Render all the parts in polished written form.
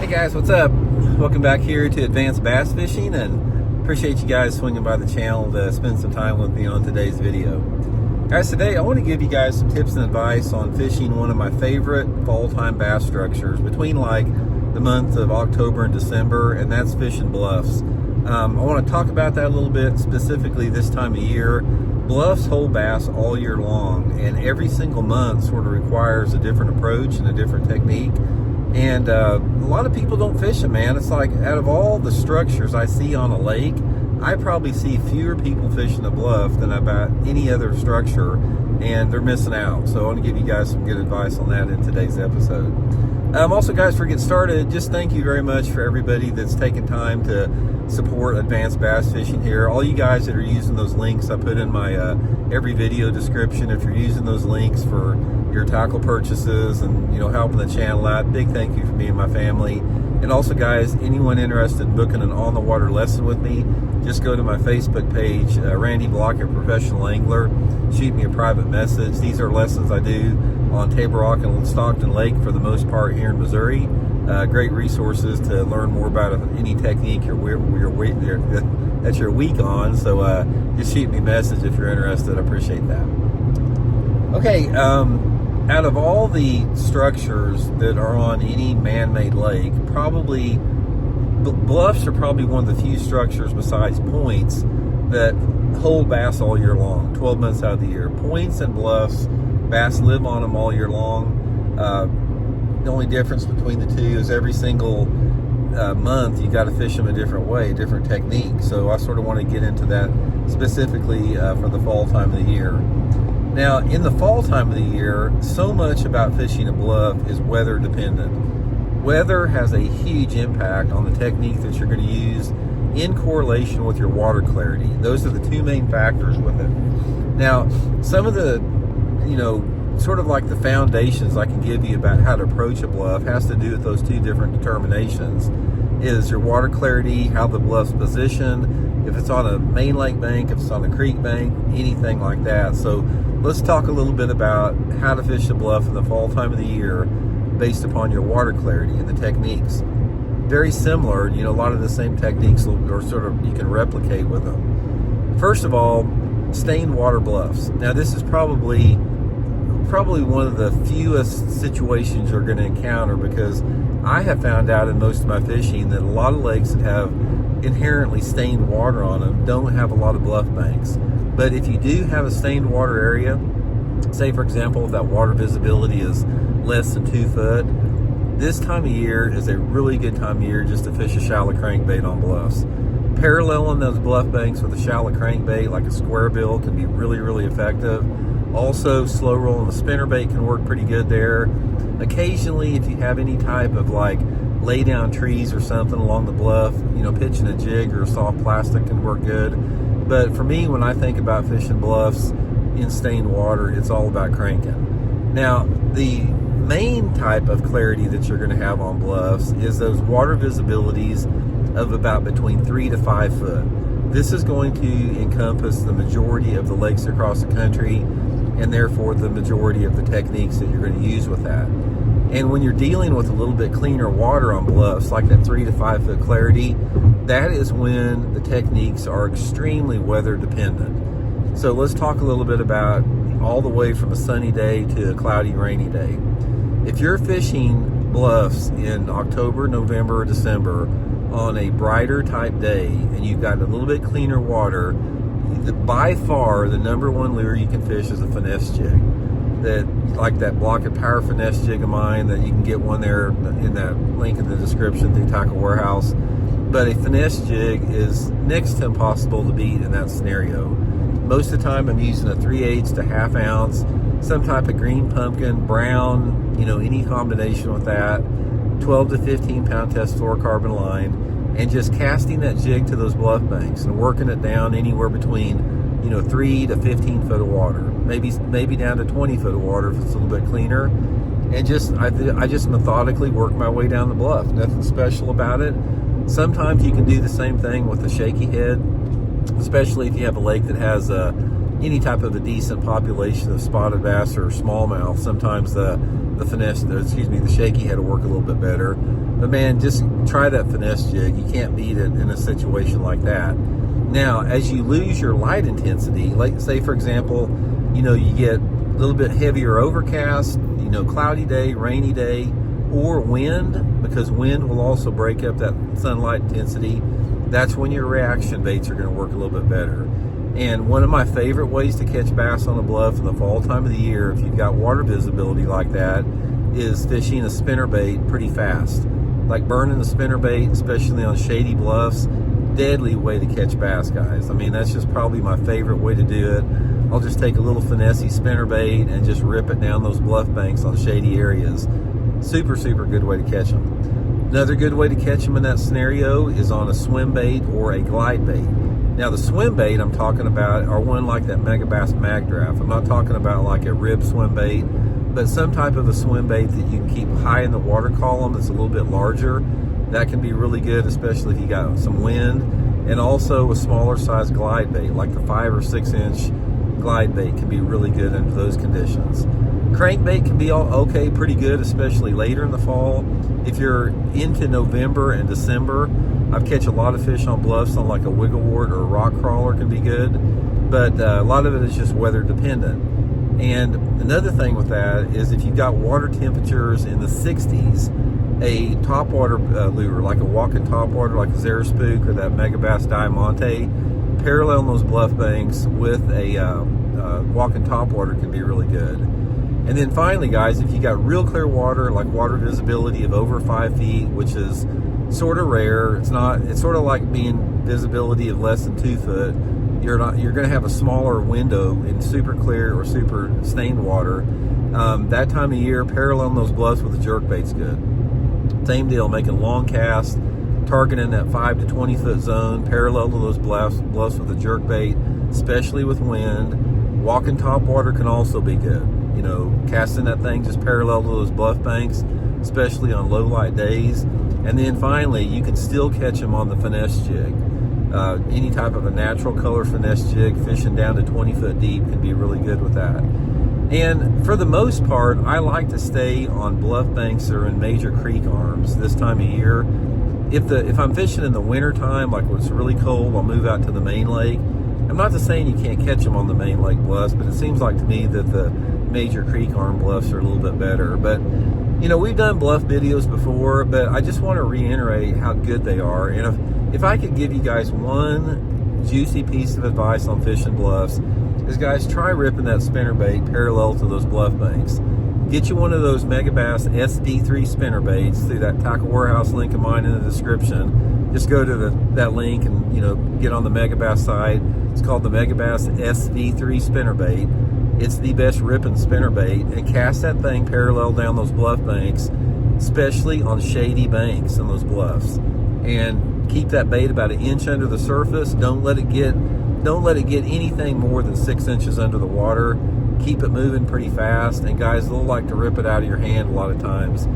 Hey guys, what's up? Welcome back here to Advanced Bass Fishing, and appreciate you guys swinging by the channel to spend some time with me on today's video. Guys, today I want to give you guys some tips and advice on fishing one of my favorite fall time bass structures between like the months of October and December, and that's fishing bluffs. I want to talk about that a little bit, specifically this time of year. Bluffs hold bass all year long, and every single month sort of requires a different approach and a different technique. And a lot of people don't fish them, man. It's like, out of all the structures I see on a lake, I probably see fewer people fishing a bluff than about any other structure, and they're missing out. So I want to give you guys some good advice on that in today's episode. Also, guys, before we get started, just thank you very much for everybody that's taken time to support Advanced Bass Fishing here. All you guys that are using those links I put in my every video description, if you're using those links for your tackle purchases and, you know, helping the channel out, big thank you for me and my family. And also, guys, anyone interested in booking an on-the-water lesson with me, just go to my Facebook page, Randy Blaukat Professional Angler. Shoot me a private message. These are lessons I do on Table Rock and Stockton Lake for the most part here in Missouri. Great resources to learn more about any technique that you're weak on. So just shoot me a message if you're interested. I appreciate that. Okay, out of all the structures that are on any man-made lake, probably bluffs are probably one of the few structures besides points that hold bass all year long, 12 months out of the year. Points and bluffs, bass live on them all year long. The only difference between the two is every single month you got to fish them a different way, a different technique. So I sort of want to get into that specifically for the fall time of the year. Now, in the fall time of the year, so much about fishing a bluff is weather dependent. Weather has a huge impact on the technique that you're going to use in correlation with your water clarity. Those are the two main factors with it. Now, some of the, sort of like the foundations I can give you about how to approach a bluff has to do with those two different determinations. Is your water clarity, how the bluff's positioned, if it's on a main lake bank, if it's on a creek bank, anything like that. So let's talk a little bit about how to fish the bluff in the fall time of the year based upon your water clarity and the techniques. Very similar, a lot of the same techniques or sort of you can replicate with them. First of all, stained water bluffs. Now this is probably one of the fewest situations you're going to encounter, because I have found out in most of my fishing that a lot of lakes that have inherently stained water on them don't have a lot of bluff banks. But if you do have a stained water area, say for example if that water visibility is less than 2 foot, this time of year is a really good time of year just to fish a shallow crankbait on bluffs. Paralleling those bluff banks with a shallow crankbait like a square bill can be really, really effective. Also, slow rolling the spinnerbait can work pretty good there. Occasionally, if you have any type of like lay down trees or something along the bluff, pitching a jig or a soft plastic can work good. But for me, when I think about fishing bluffs in stained water, it's all about cranking. Now, the main type of clarity that you're going to have on bluffs is those water visibilities of about between 3 to 5 foot. This is going to encompass the majority of the lakes across the country, and therefore the majority of the techniques that you're going to use with that. And when you're dealing with a little bit cleaner water on bluffs, like that 3 to 5 foot clarity, that is when the techniques are extremely weather dependent. So let's talk a little bit about all the way from a sunny day to a cloudy, rainy day. If you're fishing bluffs in October, November, or December on a brighter type day, and you've got a little bit cleaner water, by far the number one lure you can fish is a finesse jig. Like that Blaukat Power finesse jig of mine, that you can get one there in that link in the description through Tackle Warehouse. But a finesse jig is next to impossible to beat in that scenario. Most of the time I'm using a 3/8 to ½ ounce, some type of green pumpkin, brown, any combination with that, 12 to 15 pound test fluorocarbon line, and just casting that jig to those bluff banks and working it down anywhere between 3 to 15 foot of water, maybe down to 20 foot of water if it's a little bit cleaner, and I just methodically work my way down the bluff. Nothing special about it. Sometimes you can do the same thing with a shaky head, especially if you have a lake that has any type of a decent population of spotted bass or smallmouth. Sometimes the shaky head will work a little bit better. But man, just try that finesse jig. You can't beat it in a situation like that. Now, as you lose your light intensity, like say for example, you get a little bit heavier overcast, cloudy day, rainy day, or wind, because wind will also break up that sunlight intensity. That's when your reaction baits are going to work a little bit better. And one of my favorite ways to catch bass on a bluff in the fall time of the year, if you've got water visibility like that, is fishing a spinnerbait pretty fast. Like burning the spinnerbait, especially on shady bluffs, deadly way to catch bass, guys. I mean, that's just probably my favorite way to do it. I'll just take a little finessey spinnerbait and just rip it down those bluff banks on shady areas. Super, super good way to catch them. Another good way to catch them in that scenario is on a swim bait or a glide bait. Now, the swim bait I'm talking about are one like that Megabass Mag Draft. I'm not talking about like a rib swim bait, but some type of a swim bait that you can keep high in the water column that's a little bit larger. That can be really good, especially if you got some wind. And also a smaller size glide bait, like the 5 or 6 inch glide bait can be really good under those conditions. Crankbait can be okay, pretty good, especially later in the fall. If you're into November and December, I've catch a lot of fish on bluffs on like a wigglewort or a rock crawler can be good, but a lot of it is just weather dependent. And another thing with that is if you've got water temperatures in the 60s, a topwater lure, like a walking topwater, like a Zaraspook or that Megabass Diamante, paralleling those bluff banks with a walking topwater can be really good. And then finally, guys, if you got real clear water, like water visibility of over 5 feet, which is sort of rare, it's sort of like being visibility of less than 2 foot. You're going to have a smaller window in super clear or super stained water. That time of year, paralleling those bluffs with a jerkbait's good. Same deal, making long casts, targeting that 5 to 20 foot zone, parallel to those bluffs with a jerkbait, especially with wind. Walking topwater can also be good. Casting that thing just parallel to those bluff banks, especially on low light days. And then finally, you can still catch them on the finesse jig. Any type of a natural color finesse jig, fishing down to 20 foot deep can be really good with that. And for the most part, I like to stay on bluff banks or in major creek arms this time of year. If I'm fishing in the winter time, like when it's really cold, I'll move out to the main lake. I'm not just saying you can't catch them on the main lake bluffs, but it seems like to me that the major creek arm bluffs are a little bit better. But we've done bluff videos before, but I just want to reiterate how good they are. And if I could give you guys one juicy piece of advice on fishing bluffs, is guys, try ripping that spinnerbait parallel to those bluff banks. Get you one of those Megabass SV3 spinnerbaits through that Tackle Warehouse link of mine in the description. Just go to that link and get on the Megabass site. It's called the Megabass SV3 spinnerbait. It's the best ripping spinnerbait, and cast that thing parallel down those bluff banks, especially on shady banks in those bluffs. And keep that bait about 1 inch under the surface. Don't let it get anything more than 6 inches under the water. Keep it moving pretty fast, and guys, they'll like to rip it out of your hand a lot of times.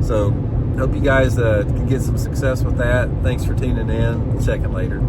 So hope you guys can get some success with that. Thanks for tuning in. Check it later.